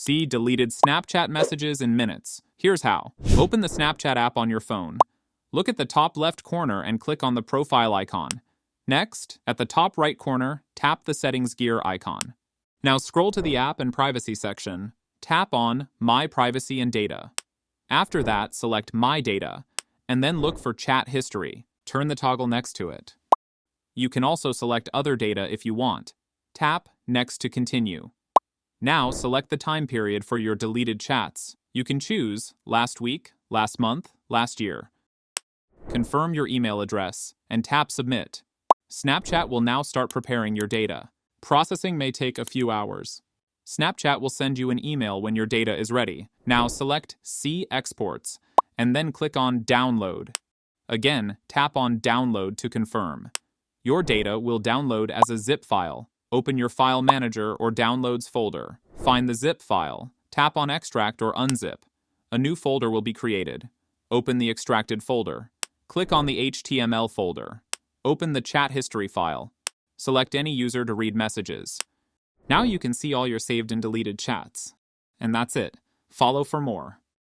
See deleted Snapchat messages in minutes. Here's how. Open the Snapchat app on your phone. Look at the top left corner and click on the profile icon. Next, at the top right corner, tap the settings gear icon. Now scroll to the app and privacy section. Tap on My Privacy and Data. After that, select My Data, and then look for Chat History. Turn the toggle next to it. You can also select Other Data if you want. Tap Next to continue. Now select the time period for your deleted chats. You can choose last week, last month, last year. Confirm your email address and tap Submit. Snapchat will now start preparing your data. Processing may take a few hours. Snapchat will send you an email when your data is ready. Now select See Exports and then click on Download. Again, tap on Download to confirm. Your data will download as a zip file. Open your File Manager or Downloads folder. Find the zip file. Tap on Extract or Unzip. A new folder will be created. Open the extracted folder. Click on the HTML folder. Open the chat history file. Select any user to read messages. Now you can see all your saved and deleted chats. And that's it. Follow for more.